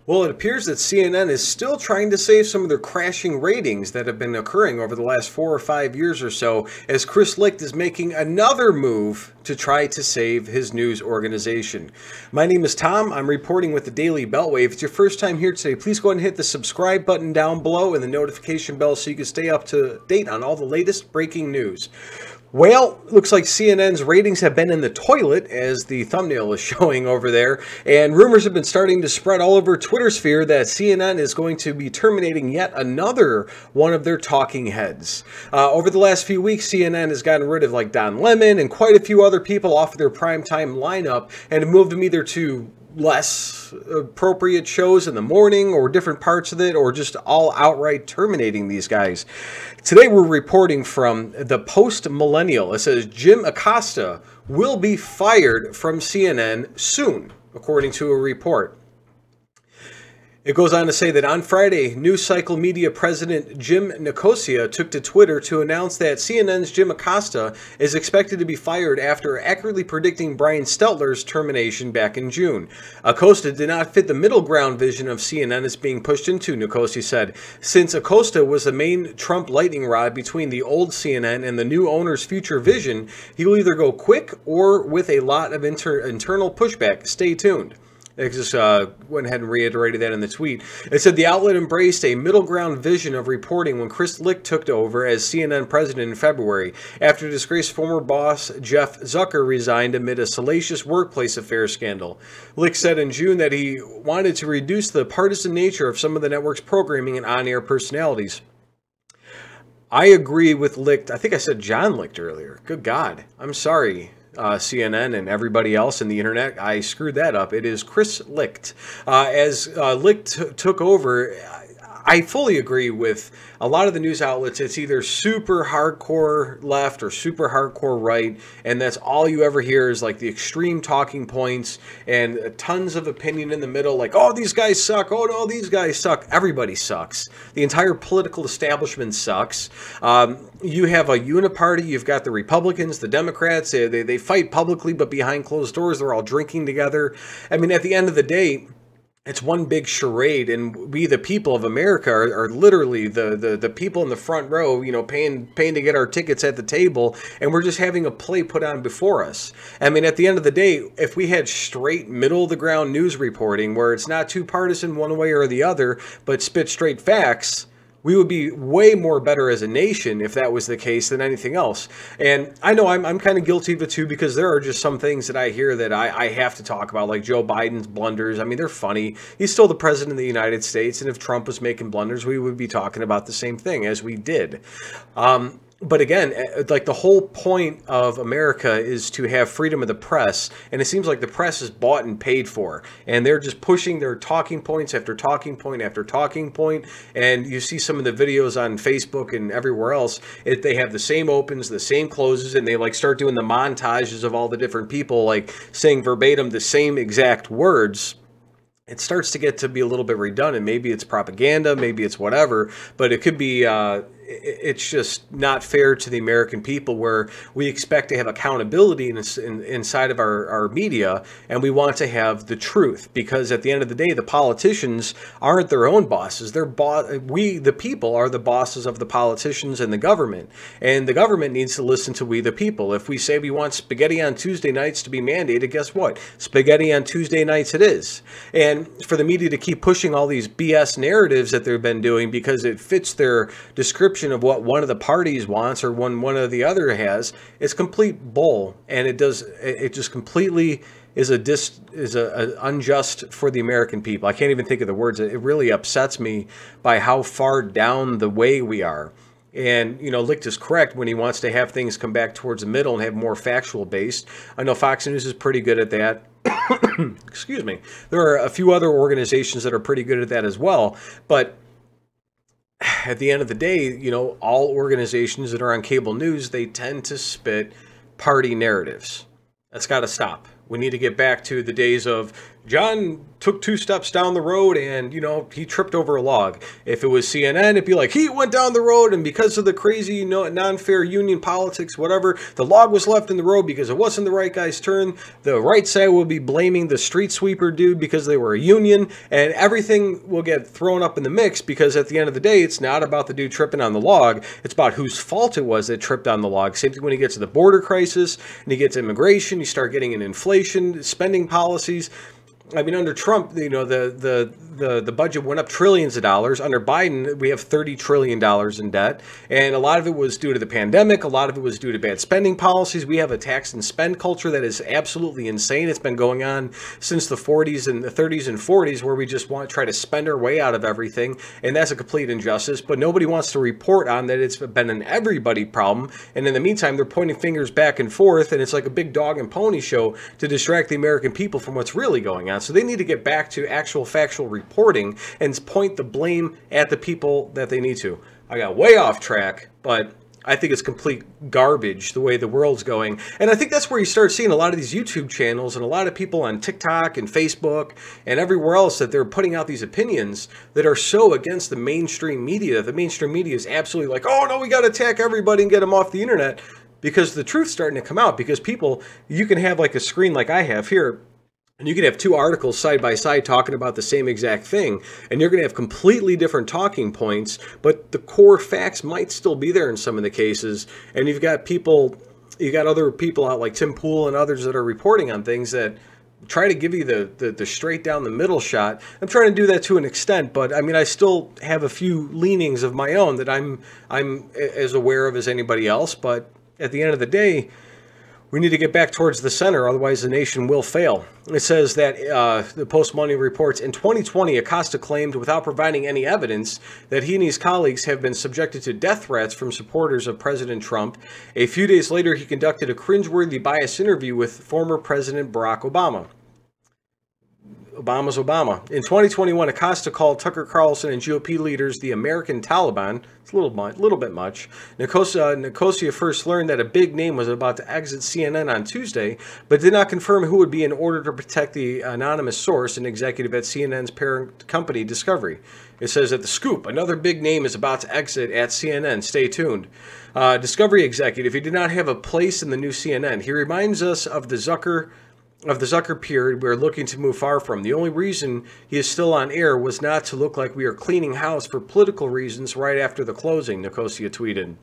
Well, it appears that CNN is still trying to save some of their crashing ratings that have been occurring over the last 4 or 5 years or so, as Chris Licht is making another move to try to save his news organization. My name is Tom. I'm reporting with the Daily Beltway. If it's your first time here today, please go ahead and hit the subscribe button down below and the notification bell so you can stay up to date on all the latest breaking news. Well, looks like CNN's ratings have been in the toilet, as the thumbnail is showing over there, and rumors have been starting to spread all over Twitter sphere that CNN is going to be terminating yet another one of their talking heads. Over the last few weeks, CNN has gotten rid of like Don Lemon and quite a few other people off of their primetime lineup and have moved them either to less appropriate shows in the morning or different parts of it, or just all outright terminating these guys. Today we're reporting from the Post Millennial. It says Jim Acosta will be fired from CNN soon, according to a report. It goes on to say that on Friday, News Cycle Media President Jim Nicosia took to Twitter to announce that CNN's Jim Acosta is expected to be fired after accurately predicting Brian Stelter's termination back in June. Acosta did not fit the middle ground vision of CNN as being pushed into, Nicosia said. Since Acosta was the main Trump lightning rod between the old CNN and the new owner's future vision, he will either go quick or with a lot of internal pushback. Stay tuned. It just went ahead and reiterated that in the tweet. It said the outlet embraced a middle ground vision of reporting when Chris Licht took over as CNN president in February, after disgraced former boss Jeff Zucker resigned amid a salacious workplace affair scandal. Licht said in June that he wanted to reduce the partisan nature of some of the network's programming and on-air personalities. I agree with Licht. I think I said John Licht earlier. Good God. I'm sorry. CNN and everybody else in the internet, I screwed that up. It is Chris Licht. As Licht took over, I fully agree with a lot of the news outlets. It's either super hardcore left or super hardcore right, and that's all you ever hear is like the extreme talking points and tons of opinion in the middle, like, oh, these guys suck, oh no, these guys suck. Everybody sucks. The entire political establishment sucks. You have a uniparty, you've got the Republicans, the Democrats, they fight publicly, but behind closed doors, they're all drinking together. I mean, at the end of the day, it's one big charade, and we, the people of America, are literally the people in the front row, you know, paying to get our tickets at the table, and we're just having a play put on before us. I mean, at the end of the day, if we had straight middle-of-the-ground news reporting, where it's not too partisan one way or the other, but spit straight facts, we would be way more better as a nation if that was the case than anything else. And I know I'm kind of guilty of it too, because there are just some things that I hear that I have to talk about, like Joe Biden's blunders. I mean, they're funny. He's still the president of the United States, and if Trump was making blunders, we would be talking about the same thing as we did. But again, like the whole point of America is to have freedom of the press, and it seems like the press is bought and paid for, and they're just pushing their talking points after talking point after talking point. And you see some of the videos on Facebook and everywhere else, they have the same opens, the same closes, and they like start doing the montages of all the different people like saying verbatim the same exact words. It starts to get to be a little bit redundant. Maybe it's propaganda, maybe it's whatever, but it could be, it's just not fair to the American people, where we expect to have accountability inside of our media, and we want to have the truth, because at the end of the day, the politicians aren't their own bosses. We, the people, are the bosses of the politicians and the government, and the government needs to listen to we, the people. If we say we want spaghetti on Tuesday nights to be mandated, guess what? Spaghetti on Tuesday nights it is. And for the media to keep pushing all these BS narratives that they've been doing because it fits their description of what one of the parties wants or one of the other has, it's complete bull, and it just completely is unjust for the American people. I can't even think of the words. It really upsets me by how far down the way we are. And, you know, Licht is correct when he wants to have things come back towards the middle and have more factual based. I know Fox News is pretty good at that. Excuse me. There are a few other organizations that are pretty good at that as well. But at the end of the day, you know, all organizations that are on cable news, they tend to spit party narratives. That's got to stop. We need to get back to the days of John took 2 steps down the road and, he tripped over a log. If it was CNN, it'd be like, he went down the road and because of the crazy, non-fair union politics, whatever, the log was left in the road because it wasn't the right guy's turn. The right side will be blaming the street sweeper dude because they were a union, and everything will get thrown up in the mix because at the end of the day, it's not about the dude tripping on the log. It's about whose fault it was that tripped on the log. Same thing when you get to the border crisis and you get to immigration, you start getting an inflation, spending policies. I mean, under Trump, the budget went up trillions of dollars. Under Biden, we have $30 trillion in debt. And a lot of it was due to the pandemic. A lot of it was due to bad spending policies. We have a tax and spend culture that is absolutely insane. It's been going on since the 40s and the 30s and 40s where we just want to try to spend our way out of everything. And that's a complete injustice. But nobody wants to report on that it's been an everybody problem. And in the meantime, they're pointing fingers back and forth. And it's like a big dog and pony show to distract the American people from what's really going on. So they need to get back to actual factual reporting and point the blame at the people that they need to. I got way off track, but I think it's complete garbage the way the world's going. And I think that's where you start seeing a lot of these YouTube channels and a lot of people on TikTok and Facebook and everywhere else that they're putting out these opinions that are so against the mainstream media. The mainstream media is absolutely like, oh no, we got to attack everybody and get them off the internet, because the truth's starting to come out. Because people, you can have like a screen like I have here, and you can have 2 articles side by side talking about the same exact thing, and you're going to have completely different talking points, but the core facts might still be there in some of the cases. And you've got other people out like Tim Pool and others that are reporting on things that try to give you the straight down the middle shot. I'm trying to do that to an extent, but I mean, I still have a few leanings of my own that I'm as aware of as anybody else. But at the end of the day, we need to get back towards the center, otherwise the nation will fail. It says that the Post-Money reports, in 2020, Acosta claimed, without providing any evidence, that he and his colleagues have been subjected to death threats from supporters of President Trump. A few days later, he conducted a cringeworthy biased interview with former President Barack Obama. Obama's Obama. In 2021, Acosta called Tucker Carlson and GOP leaders the American Taliban. It's a little bit much. Nicosia first learned that a big name was about to exit CNN on Tuesday, but did not confirm who would be in order to protect the anonymous source, an executive at CNN's parent company, Discovery. It says that the scoop, another big name, is about to exit at CNN. Stay tuned. Discovery executive, he did not have a place in the new CNN. He reminds us of the Zucker period we're looking to move far from. The only reason he is still on air was not to look like we are cleaning house for political reasons right after the closing, Nicosia tweeted.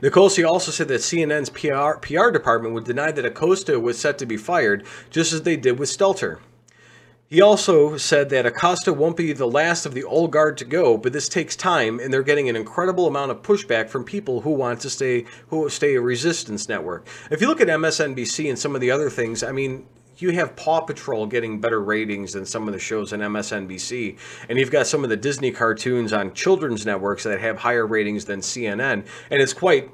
Nicosia also said that CNN's PR department would deny that Acosta was set to be fired, just as they did with Stelter. He also said that Acosta won't be the last of the old guard to go, but this takes time, and they're getting an incredible amount of pushback from people who want to stay a resistance network. If you look at MSNBC and some of the other things, I mean, you have Paw Patrol getting better ratings than some of the shows on MSNBC, and you've got some of the Disney cartoons on children's networks that have higher ratings than CNN, and it's quite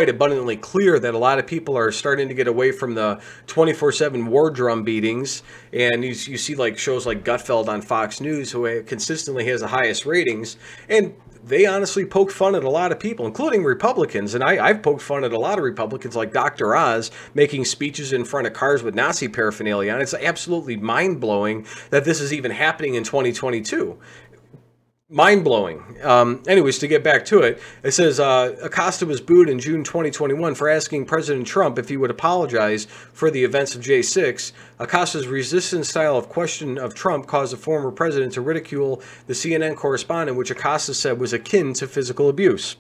abundantly clear that a lot of people are starting to get away from the 24/7 war drum beatings, and you see like shows like Gutfeld on Fox News, who consistently has the highest ratings, and they honestly poke fun at a lot of people, including Republicans. And I've poked fun at a lot of Republicans, like Dr. Oz, making speeches in front of cars with Nazi paraphernalia on. It's absolutely mind-blowing that this is even happening in 2022. Mind-blowing. Anyways, to get back to it, it says Acosta was booed in June 2021 for asking President Trump if he would apologize for the events of J6. Acosta's resistant style of question of Trump caused the former president to ridicule the CNN correspondent, which Acosta said was akin to physical abuse.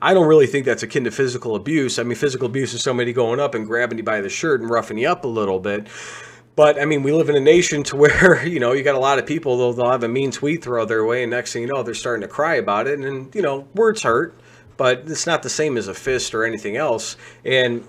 I don't really think that's akin to physical abuse. I mean, physical abuse is somebody going up and grabbing you by the shirt and roughing you up a little bit. But, I mean, we live in a nation to where, you got a lot of people, they'll have a mean tweet throw their way, and next thing you know, they're starting to cry about it. And, words hurt, but it's not the same as a fist or anything else. And,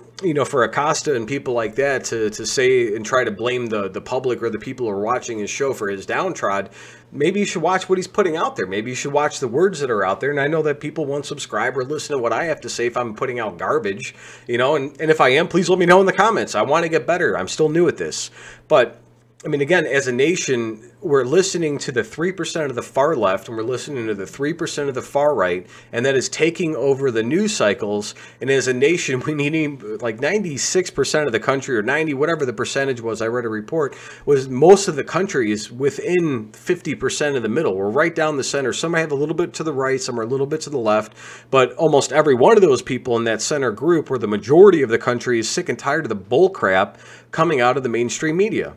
for Acosta and people like that to say and try to blame the public or the people who are watching his show for his downtrodden, maybe you should watch what he's putting out there. Maybe you should watch the words that are out there. And I know that people won't subscribe or listen to what I have to say if I'm putting out garbage, and if I am, please let me know in the comments. I want to get better. I'm still new at this. But I mean, again, as a nation, we're listening to the 3% of the far left and we're listening to the 3% of the far right, and that is taking over the news cycles. And as a nation, we need like 96% of the country, or 90, whatever the percentage was, I read a report, was most of the country is within 50% of the middle. We're right down the center. Some have a little bit to the right, some are a little bit to the left, but almost every one of those people in that center group, where the majority of the country is sick and tired of the bull crap coming out of the mainstream media.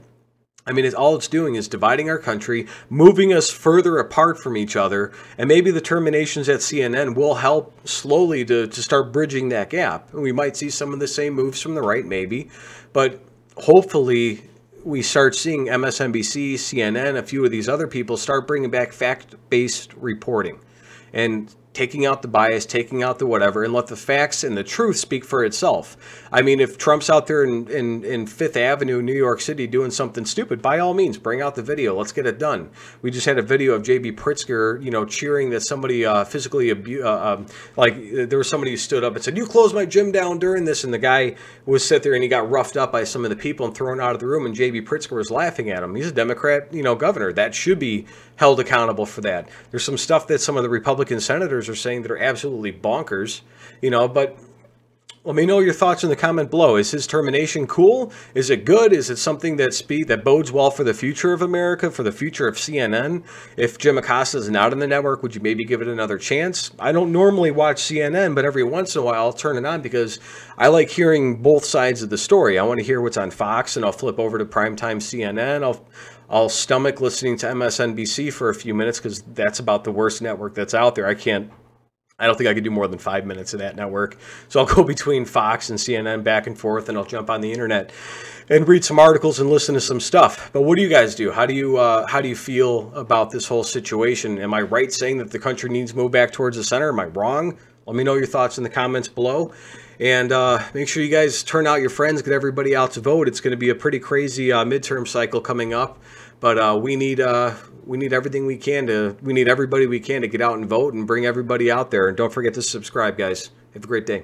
I mean, all it's doing is dividing our country, moving us further apart from each other, and maybe the terminations at CNN will help slowly to start bridging that gap. And we might see some of the same moves from the right, maybe, but hopefully we start seeing MSNBC, CNN, a few of these other people start bringing back fact-based reporting and taking out the bias, taking out the whatever, and let the facts and the truth speak for itself. I mean, if Trump's out there in Fifth Avenue, New York City, doing something stupid, by all means, bring out the video. Let's get it done. We just had a video of J.B. Pritzker, you know, cheering that somebody physically abused, like there was somebody who stood up and said, "You closed my gym down during this," and the guy was sit there and he got roughed up by some of the people and thrown out of the room, and J.B. Pritzker was laughing at him. He's a Democrat, you know, governor. That should be held accountable for that. There's some stuff that some of the Republican senators are saying that are absolutely bonkers, you know, but let me know your thoughts in the comment below. Is his termination cool? Is it good? Is it something that bodes well for the future of America, for the future of CNN? If Jim Acosta is not on the network, would you maybe give it another chance? I don't normally watch CNN, but every once in a while I'll turn it on because I like hearing both sides of the story. I want to hear what's on Fox, and I'll flip over to primetime CNN. I'll stomach listening to MSNBC for a few minutes because that's about the worst network that's out there. I don't think I could do more than 5 minutes of that network. So I'll go between Fox and CNN back and forth, and I'll jump on the internet and read some articles and listen to some stuff. But what do you guys do? How do you feel about this whole situation? Am I right saying that the country needs to move back towards the center? Am I wrong? Let me know your thoughts in the comments below. And make sure you guys turn out your friends, get everybody out to vote. It's going to be a pretty crazy midterm cycle coming up. But we need everything we can we need everybody we can to get out and vote and bring everybody out there. And don't forget to subscribe, guys. Have a great day.